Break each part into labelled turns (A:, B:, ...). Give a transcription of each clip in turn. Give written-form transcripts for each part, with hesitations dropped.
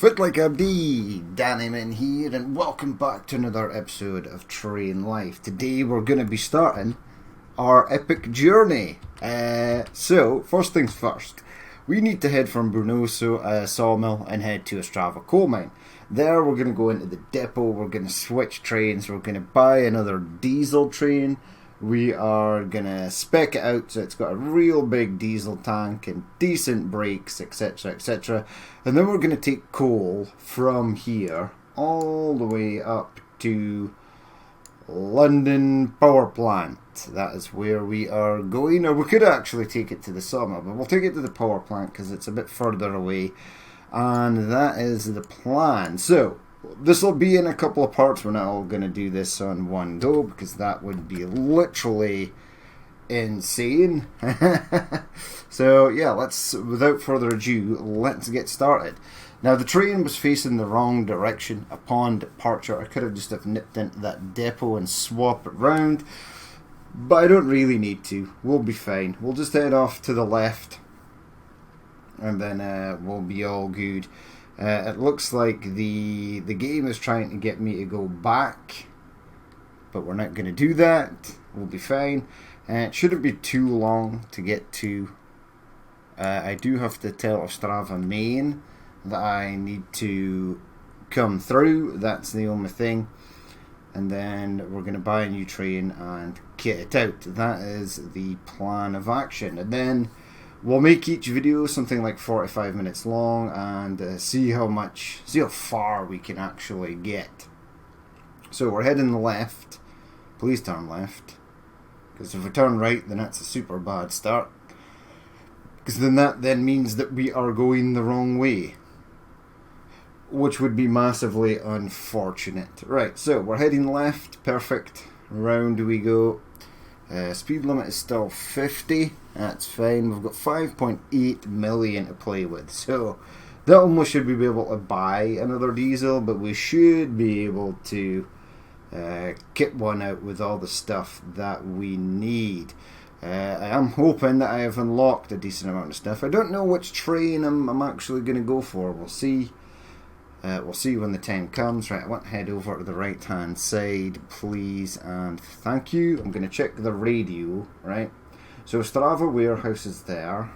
A: Fit like a bee, Dannyman here, and welcome back to another episode of Train Life. Today we're going to be starting our epic journey. So, first things first, we need to head from Brno sawmill and head to Ostrava coal mine. There we're going to go into the depot, we're going to switch trains, we're going to buy another diesel train. We are going to spec it out so it's got a real big diesel tank and decent brakes, etc, etc. And then we're going to take coal from here all the way up to London Power Plant. That is where we are going. Or we could actually take it to the sawmill, but we'll take it to the power plant because it's a bit further away. And that is the plan. So, this will be in a couple of parts. We're not all going to do this on one go because that would be literally insane. So yeah, without further ado, let's get started. Now the train was facing the wrong direction upon departure. I could have just nipped into that depot and swapped it round, but I don't really need to. We'll be fine. We'll just head off to the left and then we'll be all good. It looks like the game is trying to get me to go back, but we're not going to do that. We'll be fine. It shouldn't be too long to get to. I do have to tell Ostrava main that I need to come through. That's the only thing. And then we're going to buy a new train and kit it out. That is the plan of action. And then we'll make each video something like 45 minutes long and see how far we can actually get. So we're heading left. Please turn left. Because if we turn right, then that's a super bad start. Because then that means that we are going the wrong way, which would be massively unfortunate. Right, so we're heading left. Perfect. Round we go. Speed limit is still 50. That's fine. We've got 5.8 million to play with. So that almost should we be able to buy another diesel, but we should be able to kit one out with all the stuff that we need. I am hoping that I have unlocked a decent amount of stuff. I don't know which train I'm actually going to go for. We'll see. We'll see when the time comes. Right, I want to head over to the right hand side, please, and thank you. I'm going to check the radio, right? So Ostrava warehouse is there.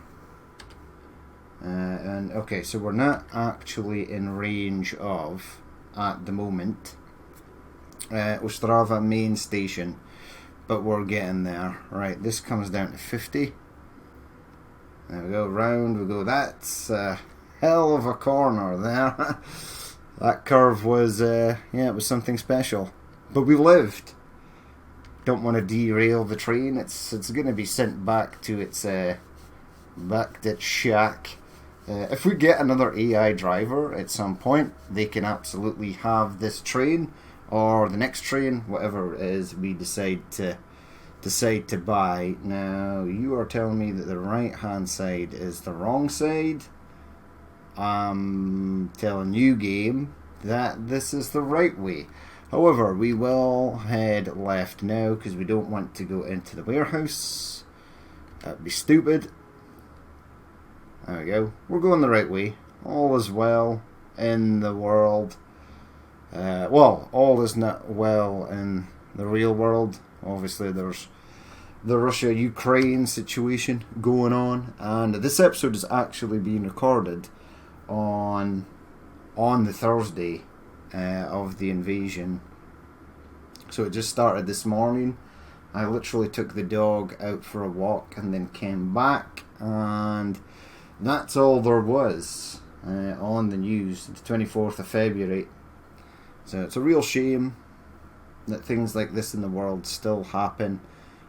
A: And okay, so we're not actually in range of, at the moment, Ostrava main station, but we're getting there. Right, this comes down to 50. There we go, round we go. That's a hell of a corner there. That curve was, it was something special. But we lived. Don't want to derail the train. It's going to be sent back to its shack. If we get another AI driver at some point, they can absolutely have this train or the next train, whatever it is we decide to buy. Now you are telling me that the right hand side is the wrong side. I'm telling you, game, that this is the right way. However, we will head left now because we don't want to go into the warehouse. That'd be stupid. There we go. We're going the right way. All is well in the world. All is not well in the real world. Obviously, there's the Russia-Ukraine situation going on, and this episode is actually being recorded on the Thursday of the invasion. So it just started this morning. I literally took the dog out for a walk and then came back, and that's all there was on the news. The 24th of February. So it's a real shame that things like this in the world still happen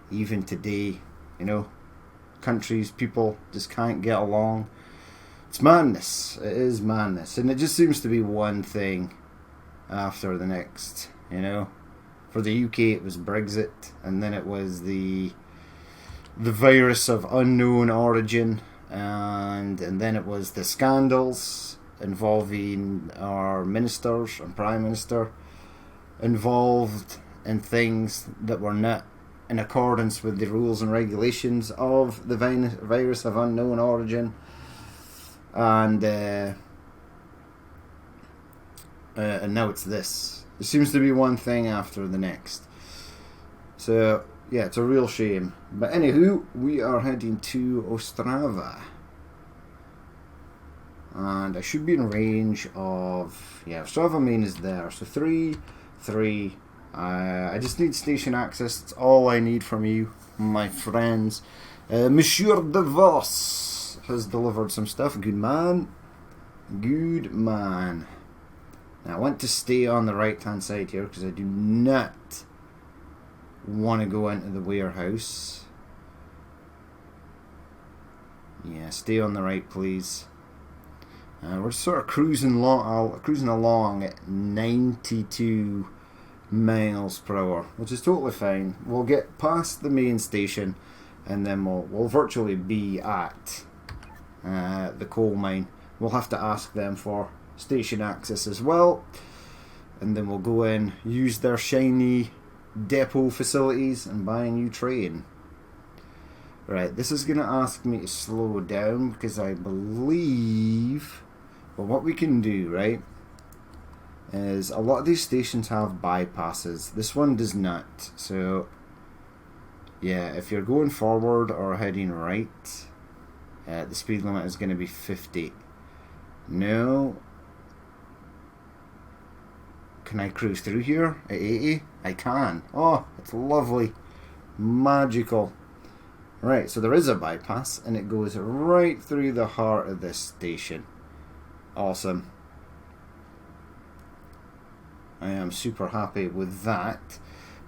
A: even today. You know, countries, people just can't get along. It's madness. It is madness. And it just seems to be one thing after the next, you know. For the UK it was Brexit, and then it was the virus of unknown origin, and then it was the scandals involving our ministers and Prime Minister involved in things that were not in accordance with the rules and regulations of the virus of unknown origin. And and now it's this. It seems to be one thing after the next. So, yeah, it's a real shame. But anywho, we are heading to Ostrava. And I should be in range of... Yeah, Ostrava main is there. So 3, 3. I just need station access. That's all I need from you, my friends. Monsieur De Vos has delivered some stuff. Good man. Good man. Now, I want to stay on the right-hand side here because I do not want to go into the warehouse. Yeah, stay on the right, please. We're sort of cruising along at 92 miles per hour, which is totally fine. We'll get past the main station, and then we'll virtually be at the coal mine. We'll have to ask them for station access as well, and then we'll go in, use their shiny depot facilities, and buy a new train. Right, this is going to ask me to slow down because I believe, well, what we can do, right, is a lot of these stations have bypasses. This one does not. So, yeah, if you're going forward or heading right, the speed limit is going to be 50. No. Can I cruise through here at 80? I can. Oh, it's lovely. Magical. Right, so there is a bypass, and it goes right through the heart of this station. Awesome. I am super happy with that.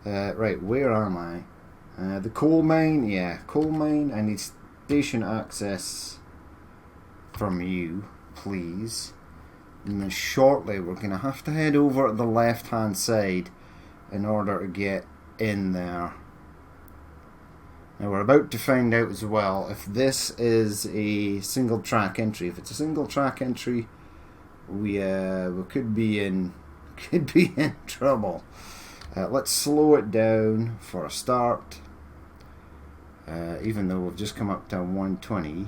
A: Right, where am I? The coal mine? Yeah, coal mine. I need station access from you, please. And then shortly we're going to have to head over to the left hand side in order to get in there. Now we're about to find out as well if this is a single track entry. If it's a single track entry, we could be in trouble. Let's slow it down for a start. Even though we've just come up to 120.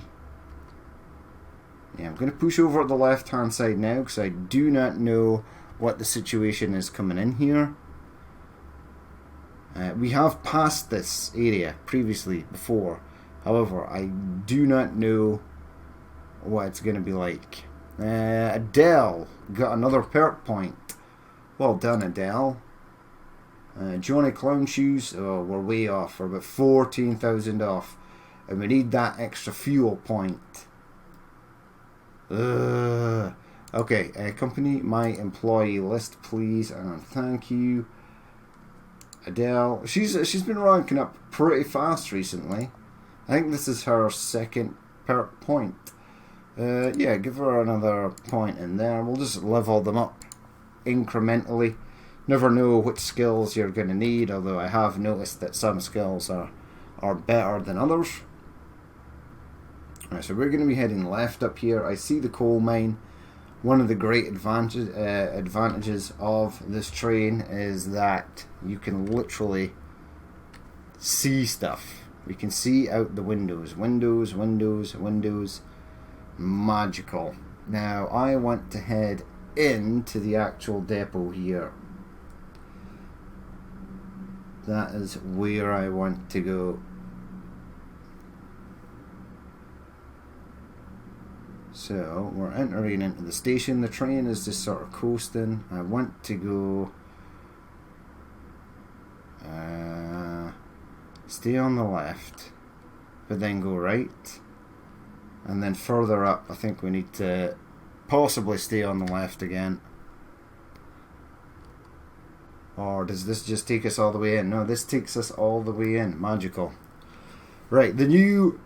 A: Yeah, I'm going to push over to the left hand side now because I do not know what the situation is coming in here. We have passed this area previously before. However, I do not know what it's going to be like. Adele got another perk point. Well done, Adele. Johnny Clown Shoes, oh, we're way off. We're about 14,000 off. And we need that extra fuel point. Okay, accompany my employee list, please, and thank you. Adele, she's been ranking up pretty fast recently. I think this is her second perk point. Yeah, give her another point in there. We'll just level them up incrementally. Never know which skills you're going to need, although I have noticed that some skills are better than others. Right, so we're going to be heading left up here. I see the coal mine. One of the great advantages of this train is that you can literally see stuff. We can see out the windows. Windows. Magical. Now, I want to head into the actual depot here. That is where I want to go. So, we're entering into the station. The train is just sort of coasting. I want to go... stay on the left, but then go right. And then further up, I think we need to possibly stay on the left again. Or does this just take us all the way in? No, this takes us all the way in. Magical. Right, the new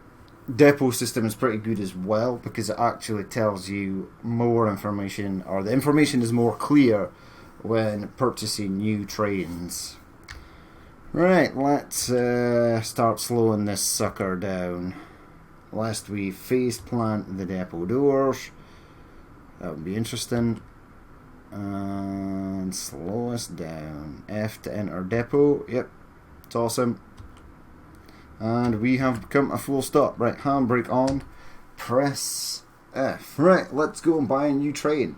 A: depot system is pretty good as well because it actually tells you more information, or the information is more clear when purchasing new trains. Right, let's start slowing this sucker down. Lest we face plant the depot doors. That would be interesting. And slow us down. F to enter depot. Yep, it's awesome. And we have come a full stop. Right, handbrake on. Press F. Right, let's go and buy a new train.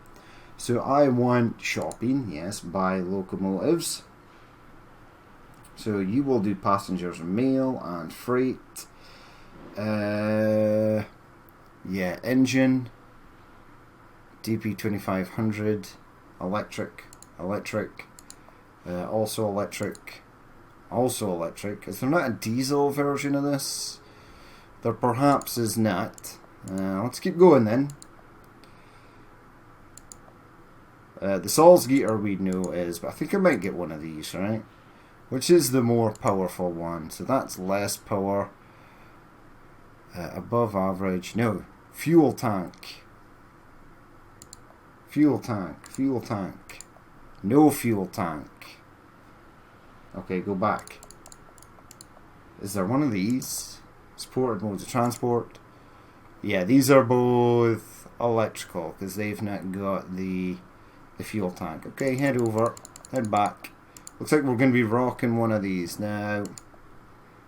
A: So I want shopping, yes, buy locomotives. So you will do passengers and mail and freight. Yeah, engine, DP 2500, electric, also electric. Is there not a diesel version of this? There perhaps is not. Let's keep going then. The Salzgitter we know is, but I think I might get one of these, right? Which is the more powerful one? So that's less power. Above average. No. Fuel tank. No fuel tank. Okay, go back. Is there one of these? Supported modes of transport. Yeah, these are both electrical because they've not got the fuel tank. Okay, head back. Looks like we're going to be rocking one of these. Now,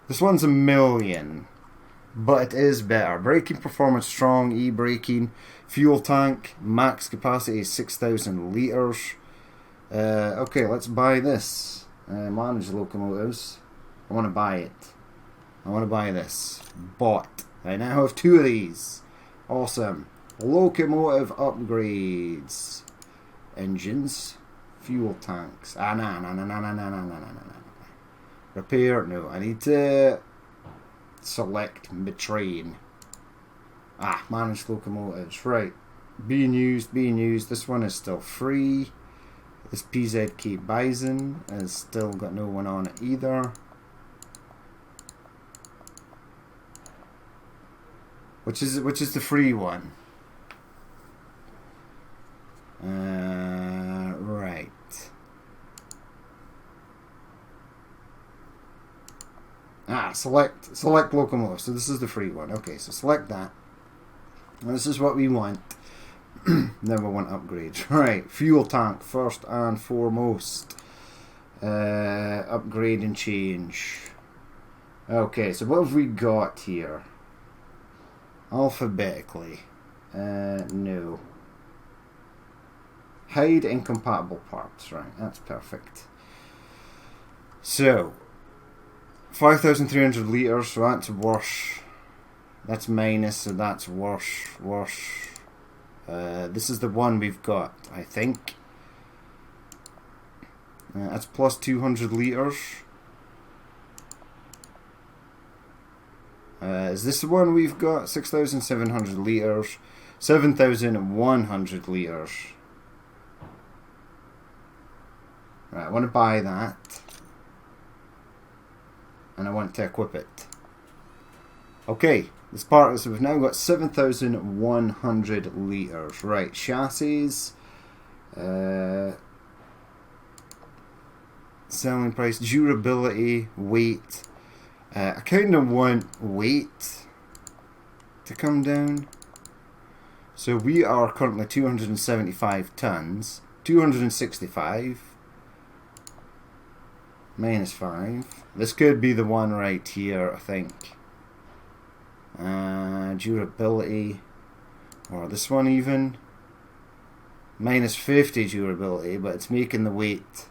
A: this one's 1,000,000, but it is better. Braking performance strong, e-braking. Fuel tank, max capacity is 6,000 litres. Okay, let's buy this. Manage locomotives. I want to buy it. I want to buy this. Bought. I now have 2 of these. Awesome. Locomotive upgrades. Engines. Fuel tanks. Repair. No, I need to select my train. Manage locomotives. Right. Being used. This one is still free. This PZK Bison has still got no one on it either. Which is the free one? Right. Select locomotive. So this is the free one. Okay, so select that. And this is what we want. Then we want upgrades. Right, fuel tank first and foremost. Upgrade and change. Okay, so what have we got here? Alphabetically. No. Hide incompatible parts. Right, that's perfect. So 5,300 litres, so that's worse. That's minus, so that's worse. This is the one we've got, I think. That's plus 200 litres. Is this the one we've got? 6,700 litres. 7,100 litres. Right, I want to buy that. And I want to equip it. Okay, this part, so we've now got 7,100 litres. Right, chassis. Selling price, durability, weight. I kind of want weight to come down. So we are currently 275 tons. 265. Minus 5. This could be the one right here, I think. Durability. Or this one even. Minus 50 durability, but it's making the weight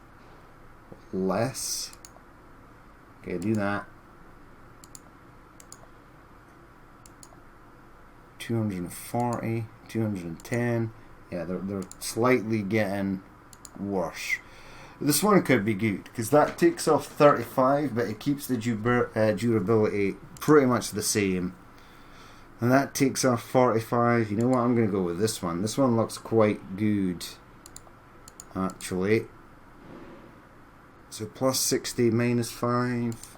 A: less. Okay, do that. 240, 210. Yeah, they're slightly getting worse. This one could be good because that takes off 35, but it keeps the durability pretty much the same. And that takes off 45. You know what? I'm going to go with this one. This one looks quite good, actually. So plus 60, minus 5.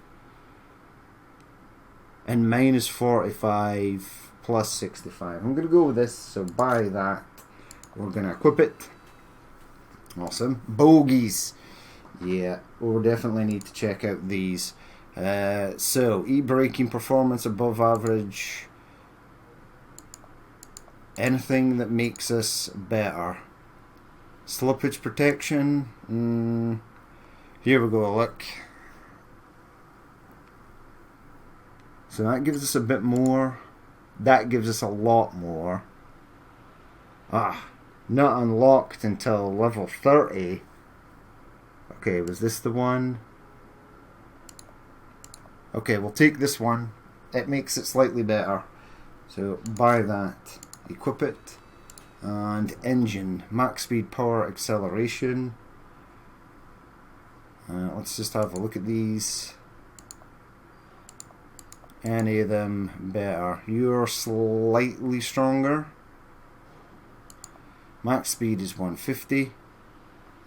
A: And minus 45, plus 65. I'm going to go with this, so buy that. We're going to equip it. Awesome. Bogies. Yeah, we'll definitely need to check out these. So, e-braking performance above average. Anything that makes us better. Slippage protection. Here we go, look. So that gives us a bit more. That gives us a lot more. Not unlocked until level 30. Okay, was this the one? Okay, we'll take this one. It makes it slightly better. So buy that. Equip it. And engine. Max speed, power, acceleration. Let's just have a look at these. Any of them better. You're slightly stronger. Max speed is 150.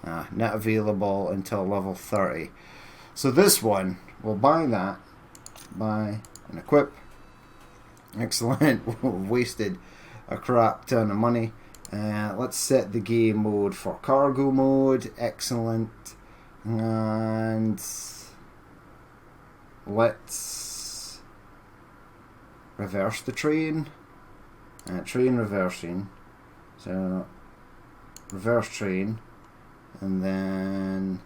A: Not available until level 30. So this one, we'll buy that. Buy and equip. Excellent. Wasted a crap ton of money. Let's set the game mode for cargo mode. Excellent. And let's reverse the train. Train reversing. So reverse train, and then,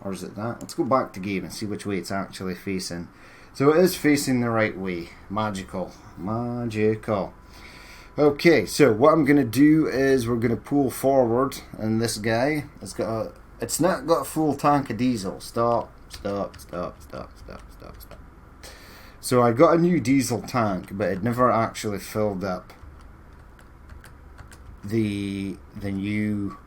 A: or is it that? Let's go back to game and see which way it's actually facing. So it is facing the right way. Magical. Magical. Okay, so what I'm going to do is we're going to pull forward, and this guy has got a, it's not got a full tank of diesel. Stop. So I got a new diesel tank, but it never actually filled up the new.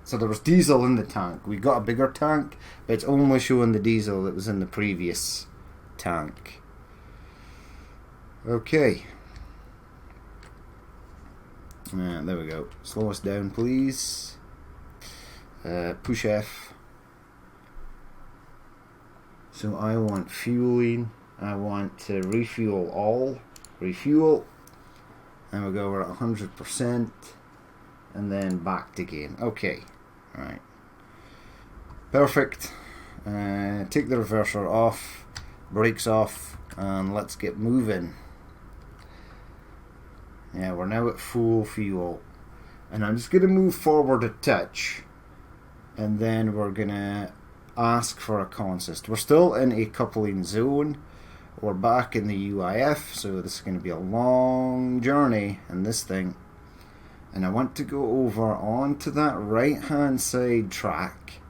A: So there was diesel in the tank. We got a bigger tank, but it's only showing the diesel that was in the previous tank. Okay. There we go. Slow us down, please. Push F. So I want fueling. I want to refuel all. Refuel. And we'll go over at 100%. And then back to game. Okay. Right. Perfect. Take the reverser off. Brakes off. And let's get moving. Yeah, we're now at full fuel. And I'm just going to move forward a touch. And then we're going to ask for a consist. We're still in a coupling zone. We're back in the UIF. So this is going to be a long journey in this thing. And I want to go over onto that right hand side track.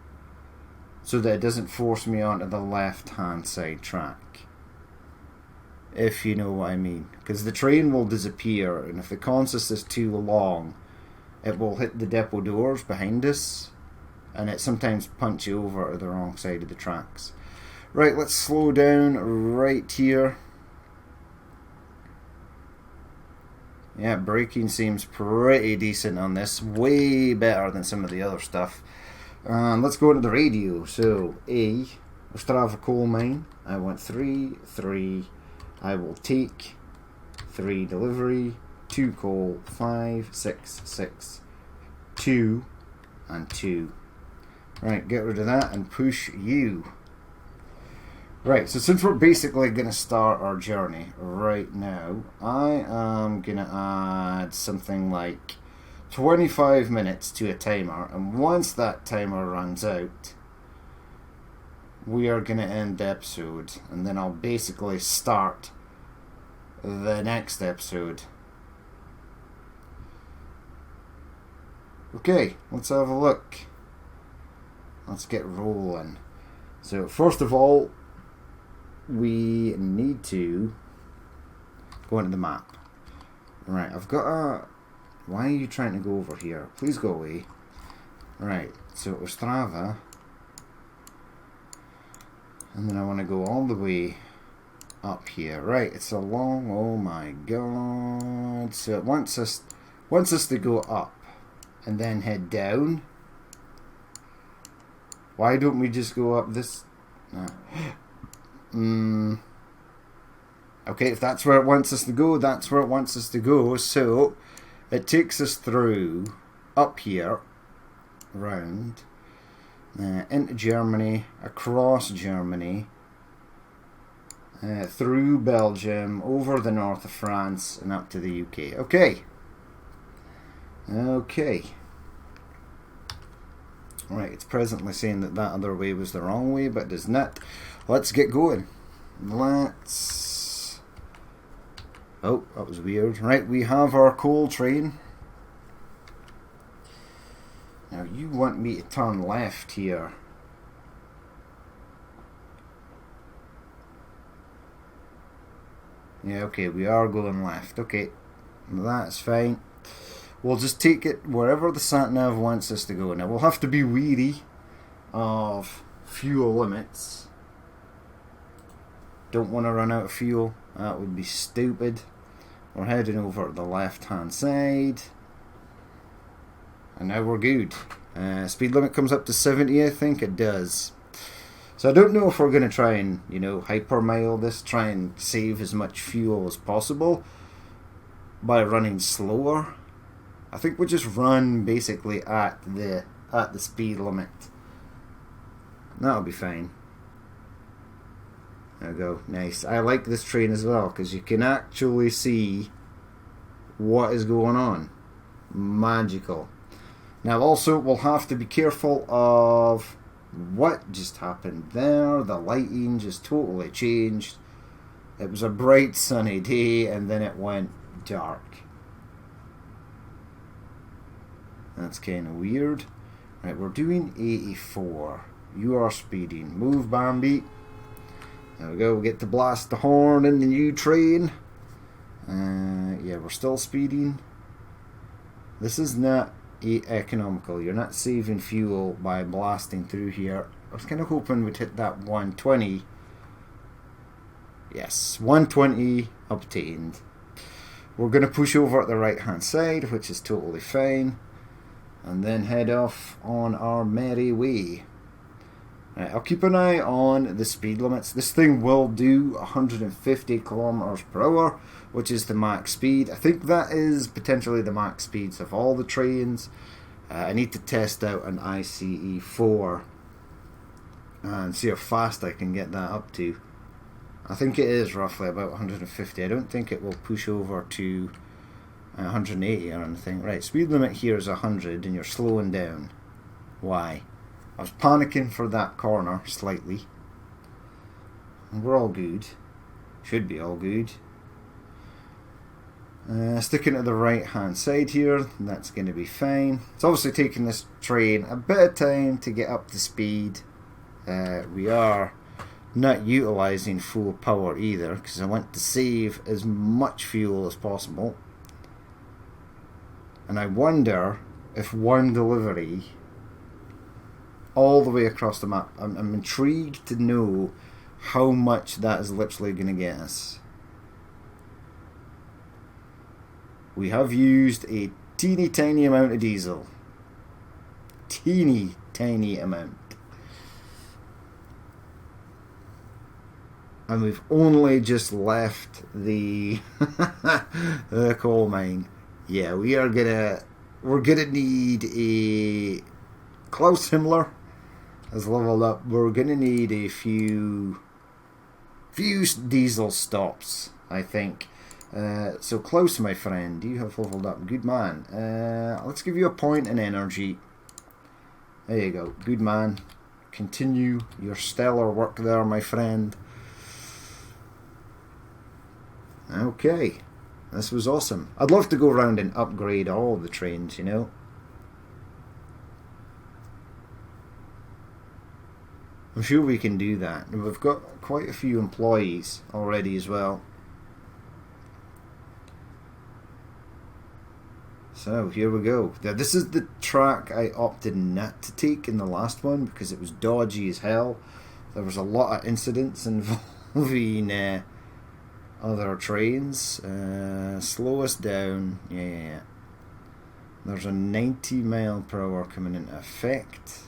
A: So that it doesn't force me onto the left hand side track. If you know what I mean. Because the train will disappear, and if the consist is too long, it will hit the depot doors behind us, and it sometimes punch you over to the wrong side of the tracks. Right, let's slow down right here. Yeah, braking seems pretty decent on this. Way better than some of the other stuff. Let's go into the radio. So, A, Ostrava coal mine. I want 3. I will take 3 delivery, 2 coal, 5, 6, 2, and 2. Right, get rid of that and push U. Right, so since we're basically going to start our journey right now, I am going to add something like 25 minutes to a timer, and once that timer runs out, we are going to end the episode, and then I'll basically start the next episode. Okay, let's have a look. Let's get rolling. So first of all, we need to go into the map. Right, I've got a... Why are you trying to go over here? Please go away. Right, so Ostrava. And then I want to go all the way up here. Right, it's a long... Oh my god. So it wants us to go up and then head down. Why don't we just go up this... Okay, if that's where it wants us to go, that's where it wants us to go. So it takes us through up here, round, into Germany, across Germany, through Belgium, over the north of France, and up to the UK. Okay. Right, it's presently saying that that other way was the wrong way, but it does not. Let's get going. Let's... Oh, that was weird. Right, we have our coal train. you want me to turn left here. Yeah, okay, we are going left. Okay, that's fine. We'll just take it wherever the sat-nav wants us to go. Now, we'll have to be wary of fuel limits. Don't want to run out of fuel. That would be stupid. We're heading over to the left-hand side. And now we're good. Speed limit comes up to 70, I think it does. So I don't know if we're going to try and, hypermile this, try and save as much fuel as possible by running slower. I think we'll just run basically at the speed limit. That'll be fine. There we go, nice. I like this train as well because you can actually see what is going on. Magical. Now also we'll have to be careful of what just happened there. The lighting just totally changed. It was a bright sunny day and then it went dark. That's kind of weird. Right, we're doing 84. You are speeding. Move, Bambi. There we go. We get to blast the horn in the new train. Yeah, we're still speeding. This is not economical. You're not saving fuel by blasting through here. I was kind of hoping we'd hit that 120. Yes, 120 obtained. We're going to push over at the right hand side, which is totally fine, and then head off on our merry way. Right, I'll keep an eye on the speed limits. This thing will do 150 kilometers per hour, which is the max speed. I think that is potentially the max speeds of all the trains. I need to test out an ICE 4 and see how fast I can get that up to. I think it is roughly about 150. I don't think it will push over to 180 or anything. Right, speed limit here is 100 and you're slowing down. Why? I was panicking for that corner slightly. And we're all good. Should be all good. Sticking to the right hand side here, that's going to be fine. It's obviously taking this train a bit of time to get up to speed. We are not utilising full power either because I want to save as much fuel as possible. And I wonder if one delivery all the way across the map, I'm intrigued to know how much that is literally going to get us. We have used a teeny tiny amount of diesel. Teeny tiny amount. And we've only just left the the coal mine. Yeah, we're gonna need a Klaus Himmler has leveled up. We're gonna need a few diesel stops, I think. So Klaus, my friend, you have leveled up. Good man. Let's give you a point in energy. There you go. Good man. Continue your stellar work there, my friend. Okay. This was awesome. I'd love to go around and upgrade all the trains, you know. I'm sure we can do that. And we've got quite a few employees already as well. So here we go. Now this is the track I opted not to take in the last one because it was dodgy as hell. There was a lot of incidents involving other trains. Slow us down. Yeah. There's a 90 mile per hour coming into effect.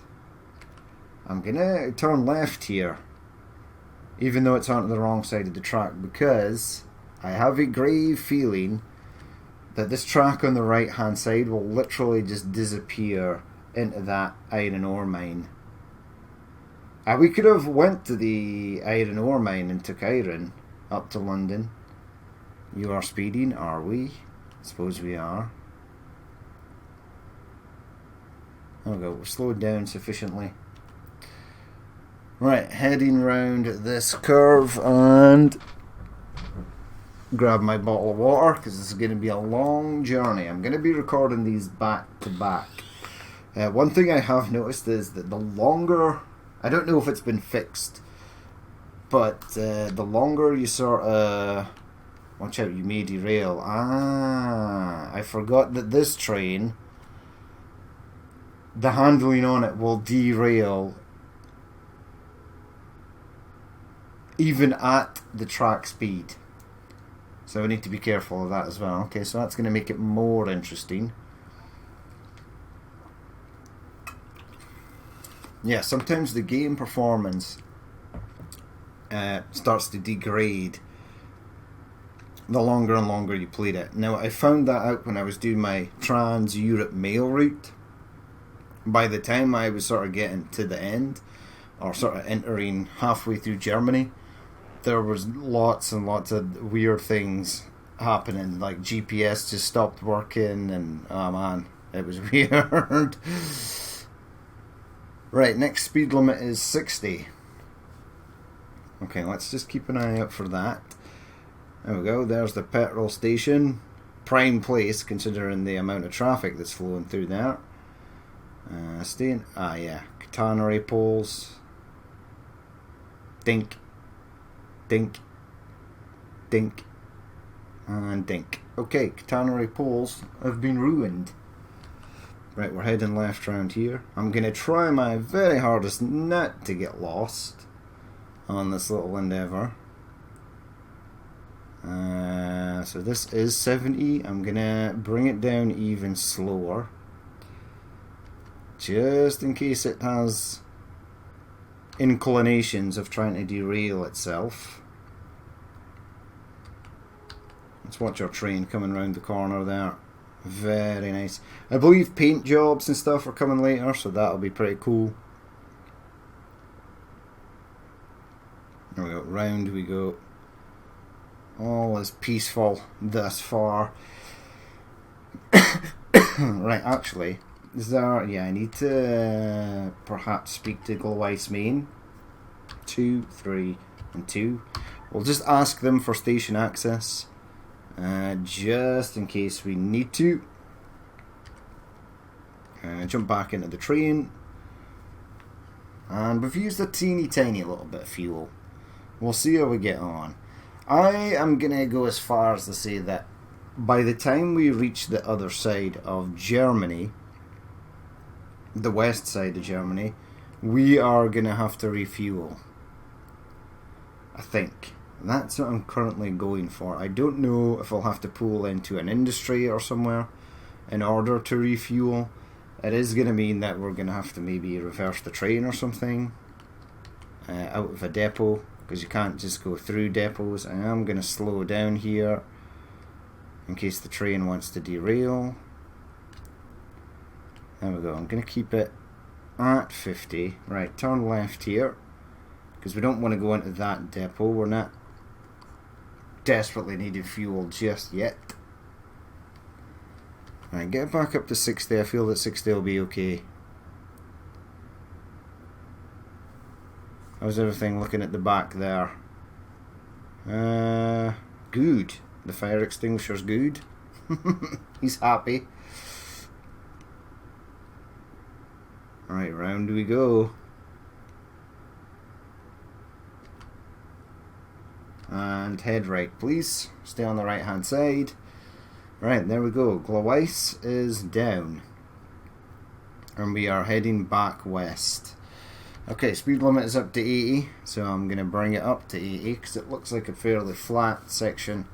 A: I'm gonna turn left here, even though it's on the wrong side of the track, because I have a grave feeling that this track on the right hand side will literally just disappear into that iron ore mine. We could have went to the iron ore mine and took iron up to London. You are speeding, are we? I suppose we are. There we go, we're slowed down sufficiently. Right, heading round this curve and grab my bottle of water because this is going to be a long journey. I'm going to be recording these back to back. One thing I have noticed is that the longer, I don't know if it's been fixed, but the longer you sort of, watch out, you may derail. I forgot that this train, the handling on it will derail even at the track speed. So we need to be careful of that as well. Okay, so that's going to make it more interesting. Yeah, sometimes the game performance starts to degrade the longer and longer you played it. Now, I found that out when I was doing my Trans-Europe mail route. By the time I was sort of getting to the end, or sort of entering halfway through Germany, there was lots and lots of weird things happening, like GPS just stopped working, and oh man, it was weird. Right, next speed limit is 60. Okay, let's just keep an eye out for that. There we go, there's the petrol station. Prime place, considering the amount of traffic that's flowing through there. Catenary poles. Dink. Dink. Dink. And dink. Okay, catenary poles have been ruined. Right, we're heading left round here. I'm going to try my very hardest not to get lost on this little endeavour. So this is 70. I'm going to bring it down even slower, just in case it has inclinations of trying to derail itself. Let's watch our train coming round the corner there. Very nice. I believe paint jobs and stuff are coming later, so that'll be pretty cool. There we go, round we go. All is peaceful thus far. Right, actually, is there, I need to perhaps speak to Gloweiss Main. 2, 3, and 2. We'll just ask them for station access, just in case we need to. Jump back into the train, and we've used a teeny tiny little bit of fuel. We'll see how we get on. I am going to go as far as to say that by the time we reach the other side of Germany, the west side of Germany, we are going to have to refuel. I think. That's what I'm currently going for. I don't know if I'll have to pull into an industry or somewhere in order to refuel. It is going to mean that we're going to have to maybe reverse the train or something out of a depot, because you can't just go through depots. I am going to slow down here in case the train wants to derail. There we go. I'm going to keep it at 50. Right, turn left here, because we don't want to go into that depot. We're not desperately needing fuel just yet. Right, get back up to 60. I feel that 60 will be okay. How's everything looking at the back there? Good. The fire extinguisher's good. He's happy. Right, round we go. And head right, please. Stay on the right hand side. Right, there we go. Gloweiss is down. And we are heading back west. Okay, speed limit is up to 80, so I'm going to bring it up to 80 because it looks like a fairly flat section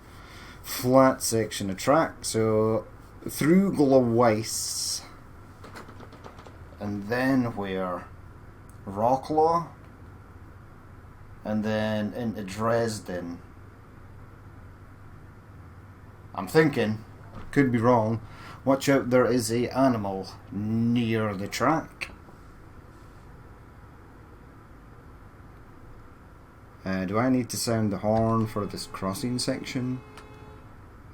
A: of track. So through Gloweiss, and then where? Rocklaw, and then into Dresden. I'm thinking, could be wrong. Watch out, there is a animal near the track. Do I need to sound the horn for this crossing section?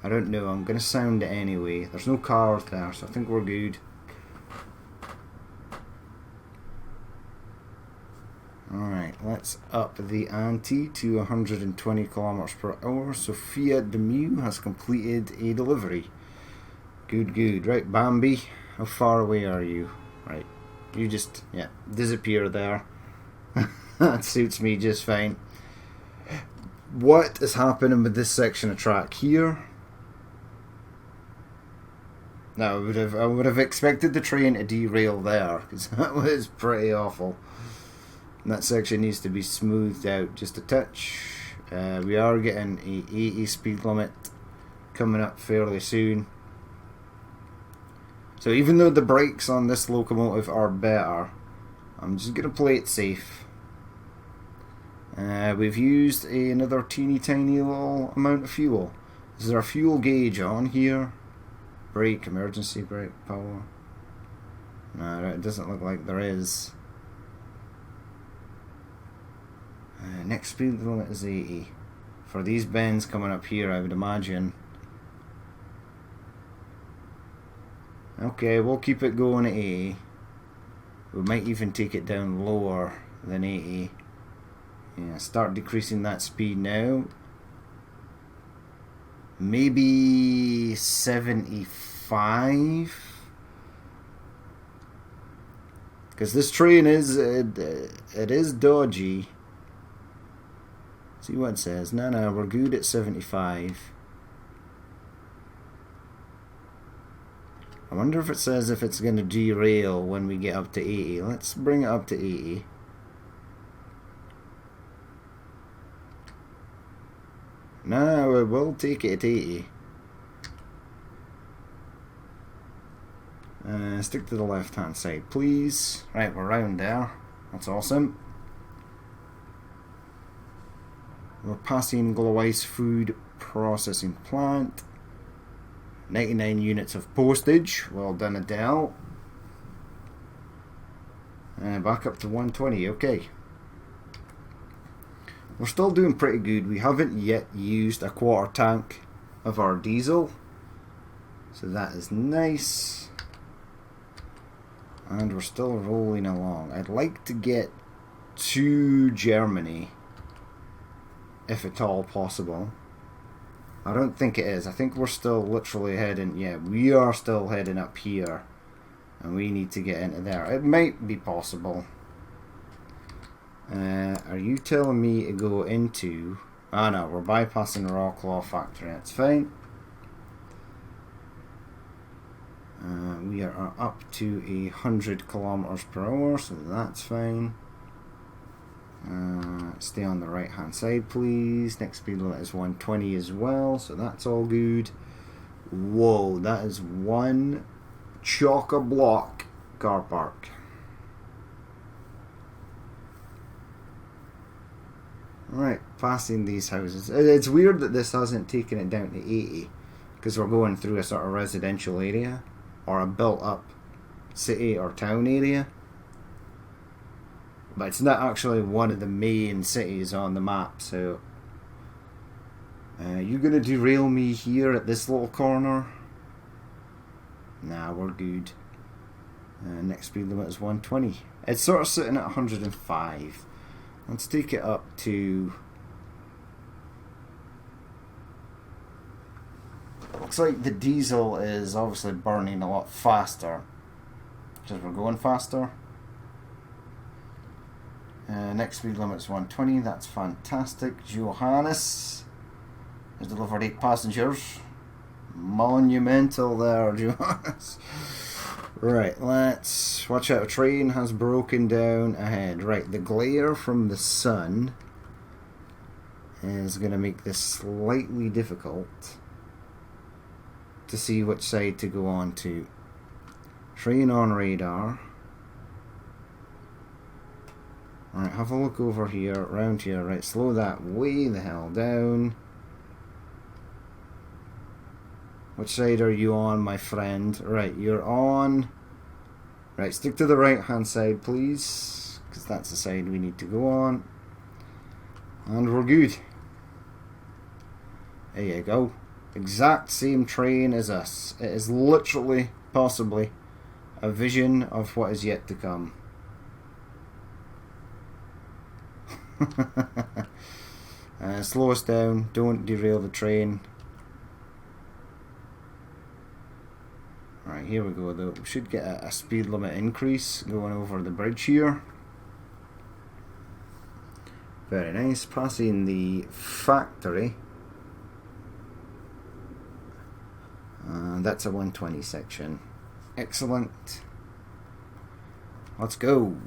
A: I don't know, I'm going to sound it anyway. There's no cars there, so I think we're good. Alright, let's up the ante to 120 kilometers per hour. Sophia Demu has completed a delivery. Good, good. Right, Bambi, how far away are you? Right. You just, yeah, disappear there. That suits me just fine. What is happening with this section of track here? Now, I would have expected the train to derail there, because that was pretty awful. And that section needs to be smoothed out just a touch. We are getting a 80 speed limit coming up fairly soon. So even though the brakes on this locomotive are better, I'm just going to play it safe. We've used another teeny tiny little amount of fuel. Is there a fuel gauge on here? Brake, emergency brake, power. No, it doesn't look like there is. Next speed limit is 80. For these bends coming up here, I would imagine. Okay, we'll keep it going at 80. We might even take it down lower than 80. Yeah, start decreasing that speed now. Maybe 75. Because this train is it is dodgy. See what it says. No, we're good at 75. I wonder if it says if it's going to derail when we get up to 80. Let's bring it up to 80. No, we'll take it at 80. Stick to the left hand side, please. Right, we're round there. That's awesome. We're passing Gloweiss Food Processing Plant. 99 units of postage. Well done, Adele. Back up to 120. Okay. We're still doing pretty good. We haven't yet used a quarter tank of our diesel, so that is nice. And we're still rolling along. I'd like to get to Germany, if at all possible. I don't think it is. I think we're still literally heading... Yeah, we are still heading up here. And we need to get into there. It might be possible. Are you telling me to go into... Oh no, we're bypassing the Raw Claw factory. That's fine. We are up to 100 kilometers per hour, so that's fine. Stay on the right hand side, please. Next speed limit is 120 as well, so that's all good. Whoa, that is one chock-a-block car park. Right, passing these houses. It's weird that this hasn't taken it down to 80, because we're going through a sort of residential area or a built up city or town area. But it's not actually one of the main cities on the map, so... you gonna derail me here at this little corner? Nah, we're good. Next speed limit is 120. It's sort of sitting at 105. Let's take it up to... Looks like the diesel is obviously burning a lot faster, because we're going faster. Next speed limit is 120. That's fantastic. Johannes has delivered 8 passengers. Monumental there, Johannes. Right, let's watch out. A train has broken down ahead. Right, the glare from the sun is going to make this slightly difficult to see which side to go on to. Train on radar. Alright, have a look over here, around here. Right, slow that way the hell down. Which side are you on, my friend? Right, you're on... Right, stick to the right hand side, please, because that's the side we need to go on. And we're good. There you go. Exact same train as us. It is literally, possibly, a vision of what is yet to come. Slow us down, don't derail the train. Right, here we go though. We should get a speed limit increase going over the bridge here. Very nice. Passing the factory. That's a 120 section. Excellent. Let's go.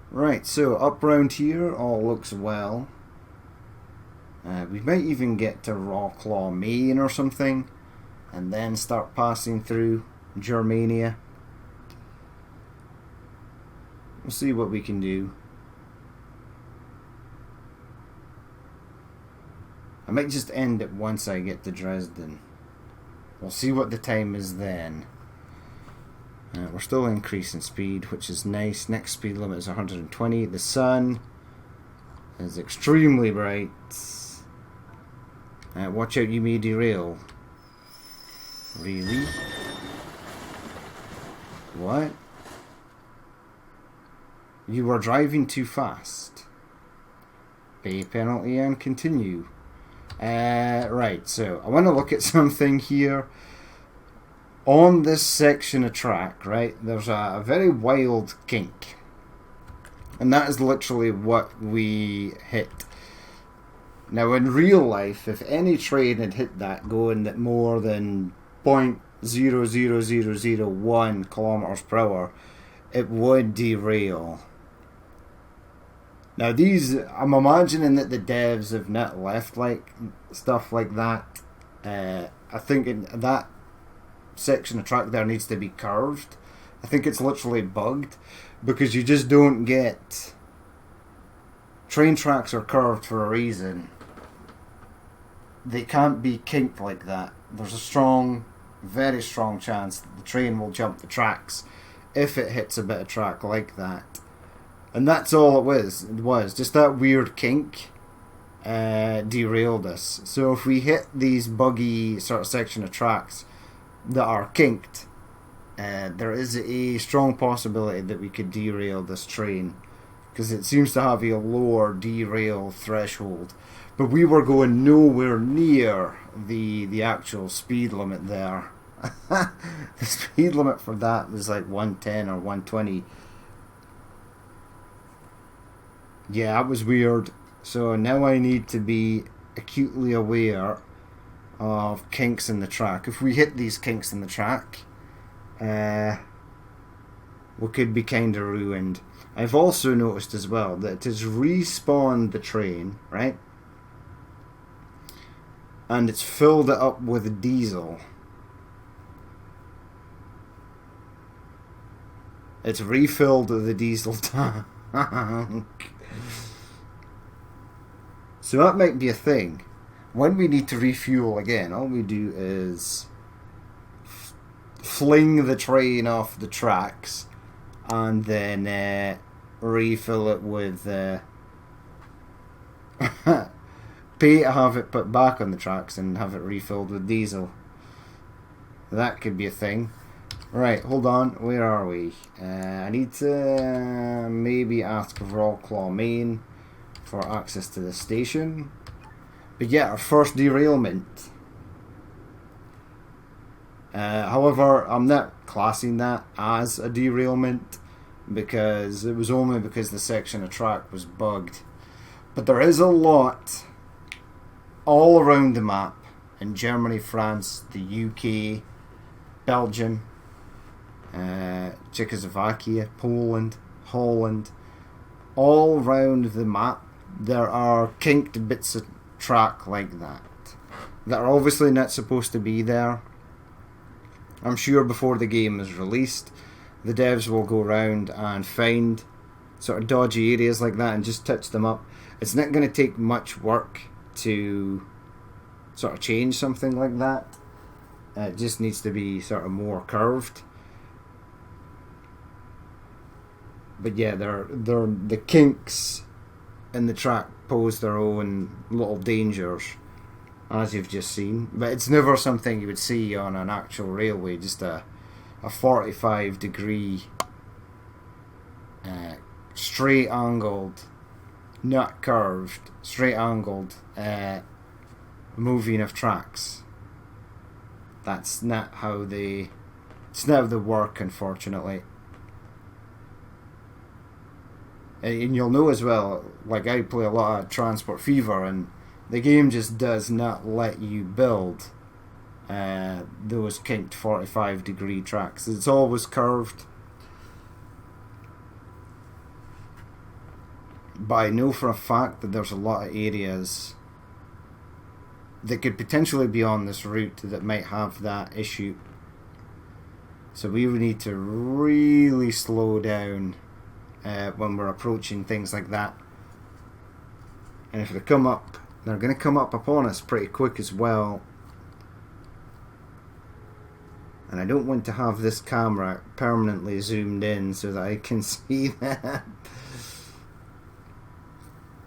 A: Right, so up round here all looks well. We might even get to Wroclaw, Maine or something, and then start passing through Germania. We'll see what we can do. I might just end it once I get to Dresden. We'll see what the time is then. We're still increasing speed, which is nice. Next speed limit is 120. The sun is extremely bright. Watch out, you may derail. Really? What? You were driving too fast. Pay penalty and continue. Right, so I want to look at something here. On this section of track, right, there's a very wild kink. And that is literally what we hit. Now in real life, if any train had hit that going at more than 0.00001 kilometers per hour, it would derail. Now these, I'm imagining that the devs have not left like stuff like that. I think that section of track there needs to be curved. I think it's literally bugged because you just don't get... Train tracks are curved for a reason. They can't be kinked like that. There's a strong, very strong chance that the train will jump the tracks if it hits a bit of track like that. And that's all it was. It was just that weird kink derailed us. So if we hit these buggy sort of section of tracks that are kinked, there is a strong possibility that we could derail this train because it seems to have a lower derail threshold. But we were going nowhere near the actual speed limit there. The speed limit for that was like 110 or 120. Yeah, that was weird. So now I need to be acutely aware of kinks in the track. If we hit these kinks in the track, we could be kind of ruined. I've also noticed as well that it has respawned the train, right? And it's filled it up with diesel. It's refilled the diesel tank. So that might be a thing. When we need to refuel again, all we do is fling the train off the tracks and then refill it with pay to have it put back on the tracks and have it refilled with diesel. That could be a thing. Right, hold on, where are we? I need to maybe ask Wroclaw, Maine for access to the station. But yeah, our first derailment. However, I'm not classing that as a derailment because it was only because the section of track was bugged. But there is a lot all around the map in Germany, France, the UK, Belgium, Czechoslovakia, Poland, Holland. All around the map there are kinked bits of track like that are obviously not supposed to be there. I'm sure before the game is released the devs will go around and find sort of dodgy areas like that and just touch them up. It's not going to take much work to sort of change something like that. It just needs to be sort of more curved. But yeah, the kinks in the track pose their own little dangers, as you've just seen. But it's never something you would see on an actual railway, just a 45 degree straight angled not curved, straight angled moving of tracks. That's not how they. It's not how they work, unfortunately. And you'll know as well, like I play a lot of Transport Fever, and the game just does not let you build those kinked 45-degree tracks. It's always curved. But I know for a fact that there's a lot of areas that could potentially be on this route that might have that issue. So we would need to really slow down when we're approaching things like that. And if they come up, they're going to come up upon us pretty quick as well. And I don't want to have this camera permanently zoomed in so that I can see that.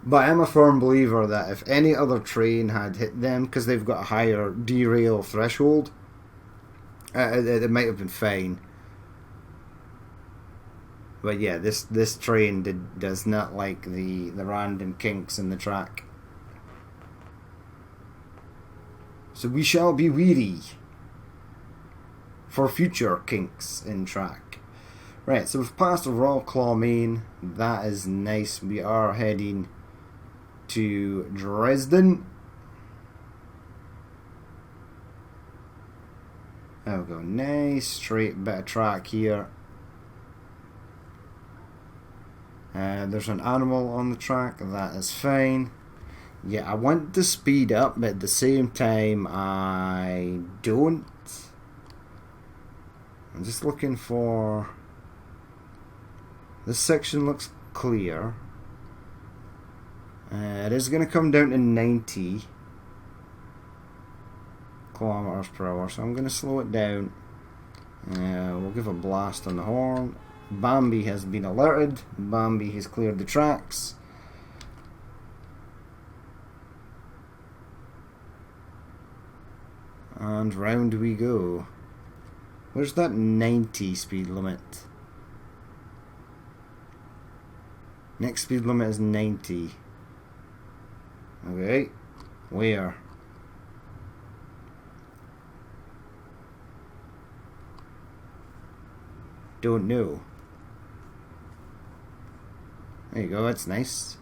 A: But I'm a firm believer that if any other train had hit them, because they've got a higher derail threshold, it might have been fine. But yeah, this train does not like the random kinks in the track. So we shall be wary for future kinks in track. Right, so we've passed the Royal Claw Main. That is nice. We are heading to Dresden. There we go. Nice straight bit of track here. There's an animal on the track. That is fine. Yeah, I want to speed up, but at the same time I don't. I'm just looking for... This section looks clear. It is going to come down to 90 kilometers per hour, so I'm going to slow it down. We'll give a blast on the horn. Bambi has been alerted. Bambi has cleared the tracks. And round we go. Where's that 90 speed limit? Next speed limit is 90. Okay, where? Don't know. There you go, that's nice.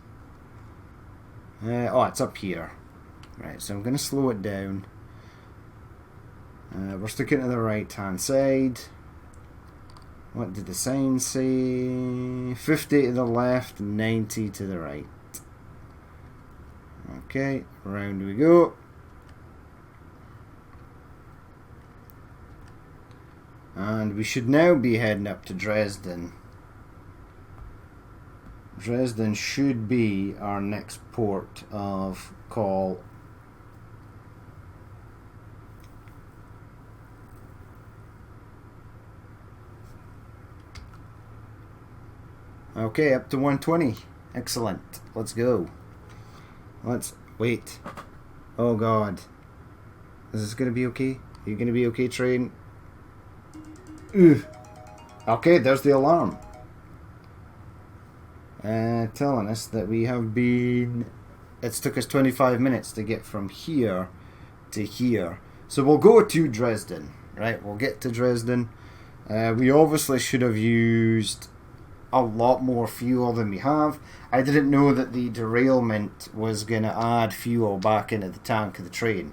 A: Oh, it's up here. Right, so I'm going to slow it down. We're sticking to the right hand side. What did the sign say? 50 to the left, 90 to the right. Okay, round we go. And we should now be heading up to Dresden. Dresden should be our next port of call. Okay, up to 120. Excellent. Let's go. Let's wait. Oh god. Is this gonna be okay? Are you gonna be okay, train? Ugh. Okay, there's the alarm. Telling us that we have been... It's took us 25 minutes to get from here to here. So we'll go to Dresden. Right, we'll get to Dresden. We obviously should have used a lot more fuel than we have. I didn't know that the derailment was going to add fuel back into the tank of the train.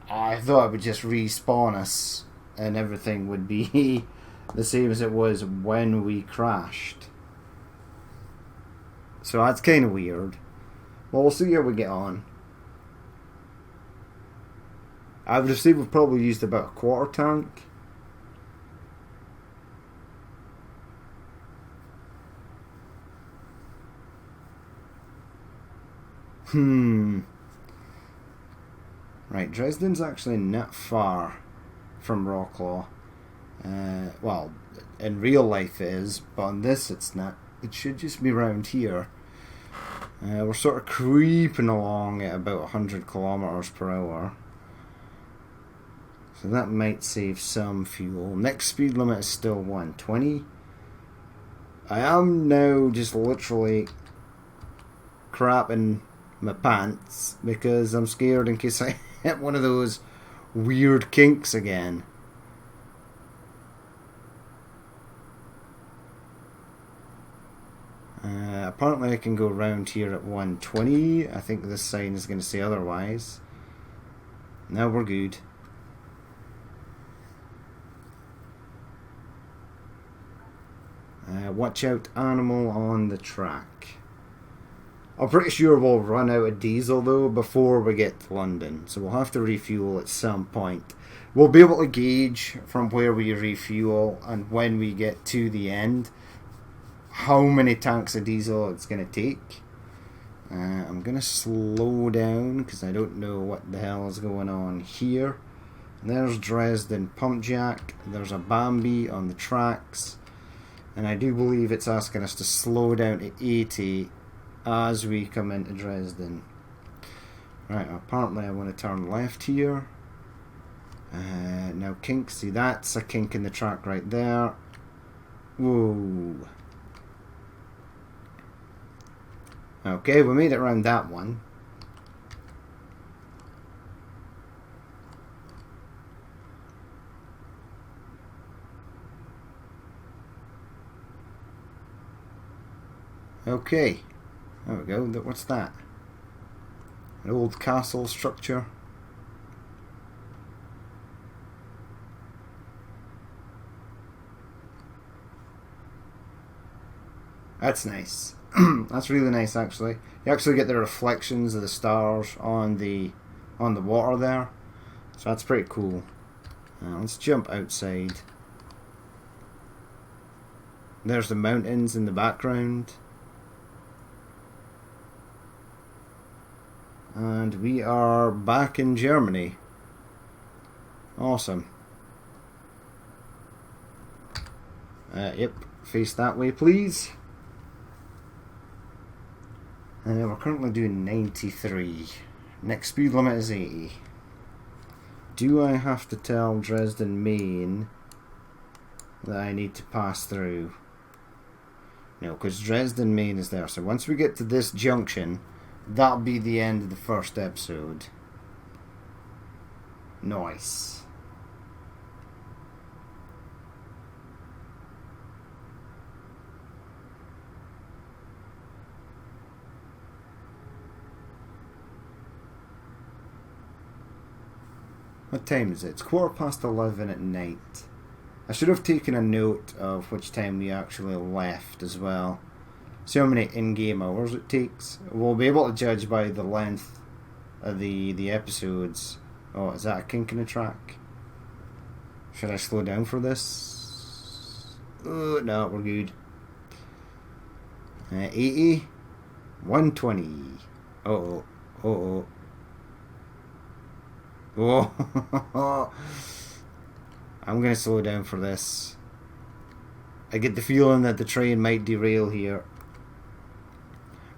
A: I thought it would just respawn us and everything would be the same as it was when we crashed. So that's kind of weird. Well, we'll see how we get on. I would have said we've probably used about a quarter tank. Right, Dresden's actually not far from Wroclaw. Well, in real life it is, but on this it's not. It should just be round here. We're sort of creeping along at about 100 kilometers per hour. So that might save some fuel. Next speed limit is still 120. I am now just literally crap in my pants because I'm scared in case I hit one of those weird kinks again. Apparently I can go round here at 120. I think this sign is going to say otherwise. Now we're good. Watch out, animal on the track. I'm pretty sure we'll run out of diesel though before we get to London, so we'll have to refuel at some point. We'll be able to gauge from where we refuel and when we get to the end how many tanks of diesel it's going to take. I'm going to slow down because I don't know what the hell is going on here. There's Dresden Pump Jack. There's a Bambi on the tracks. And I do believe it's asking us to slow down to 80 as we come into Dresden. Right, apparently I want to turn left here. Now kink, see that's a kink in the track right there. Whoa. Okay, we made it around that one. Okay, there we go. What's that? An old castle structure. That's nice. That's really nice, actually. You actually get the reflections of the stars on the water there, so that's pretty cool. Let's jump outside. There's the mountains in the background. And we are back in Germany. Awesome. Yep, face that way, please. We're currently doing 93. Next speed limit is 80. Do I have to tell Dresden Main that I need to pass through? No, because Dresden Main is there. So once we get to this junction, that'll be the end of the first episode. Nice. What time is it? It's 11:15 at night. I should have taken a note of which time we actually left as well. See how many in-game hours it takes. We'll be able to judge by the length of the episodes. Oh, is that a kink in the track? Should I slow down for this? No, we're good. 80. 120. Uh-oh. Uh-oh. Oh, I'm going to slow down for this. I get the feeling that the train might derail here.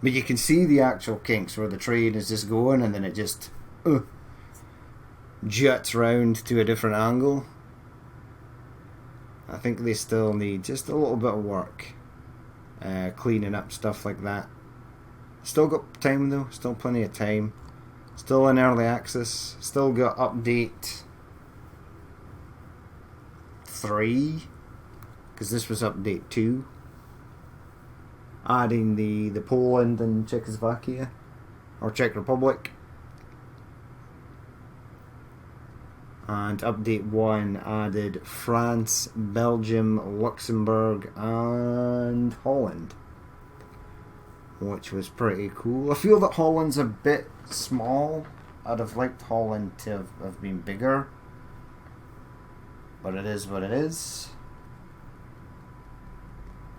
A: But you can see the actual kinks where the train is just going and then it just juts round to a different angle. I think they still need just a little bit of work. Cleaning up stuff like that. Still got time though, still plenty of time. Still in early access. Still got update 3. Because this was update 2. Adding the Poland and Czechoslovakia. Or Czech Republic. And update 1 added France, Belgium, Luxembourg and Holland. Which was pretty cool. I feel that Holland's a bit small. I'd have liked Holland to have been bigger. But it is what it is.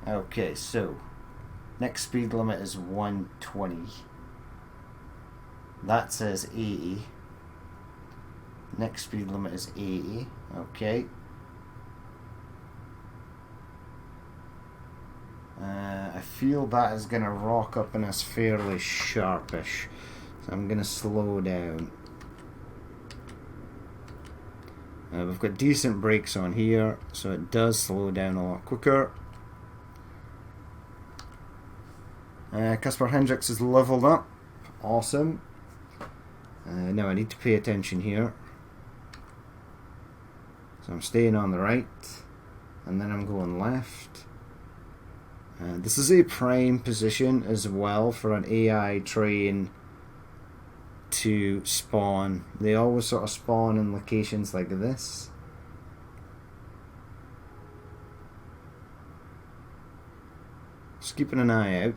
A: Okay, so next speed limit is 120. That says 80. Next speed limit is 80. Okay. I feel that is going to rock up in us fairly sharpish. So I'm going to slow down. We've got decent brakes on here, so it does slow down a lot quicker. Casper Hendricks is leveled up. Awesome. Now I need to pay attention here. So I'm staying on the right, and then I'm going left. This is a prime position as well for an AI train to spawn. They always sort of spawn in locations like this. Just keeping an eye out.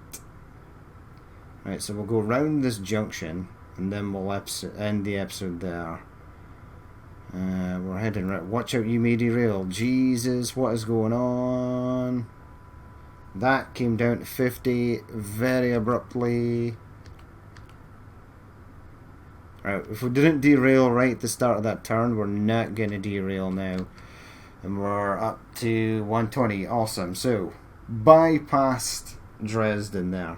A: Right, so we'll go round this junction, and then we'll end the episode there. We're heading right. Watch out, you may derail. Jesus, what is going on? That came down to 50 very abruptly. Right, if we didn't derail right at the start of that turn, we're not going to derail now. And we're up to 120. Awesome. So, bypassed Dresden there.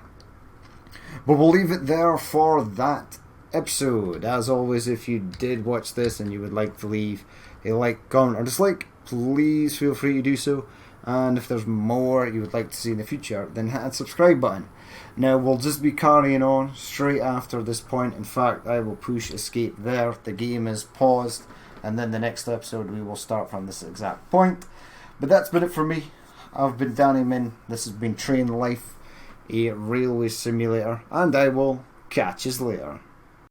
A: But we'll leave it there for that episode. As always, if you did watch this and you would like to leave a like, comment, or dislike, please feel free to do so. And if there's more you would like to see in the future, then hit that subscribe button. Now, we'll just be carrying on straight after this point. In fact, I will push escape there. The game is paused, and then the next episode we will start from this exact point. But that's been it for me. I've been Danny Min. This has been Train Life, a railway simulator, and I will catch you later.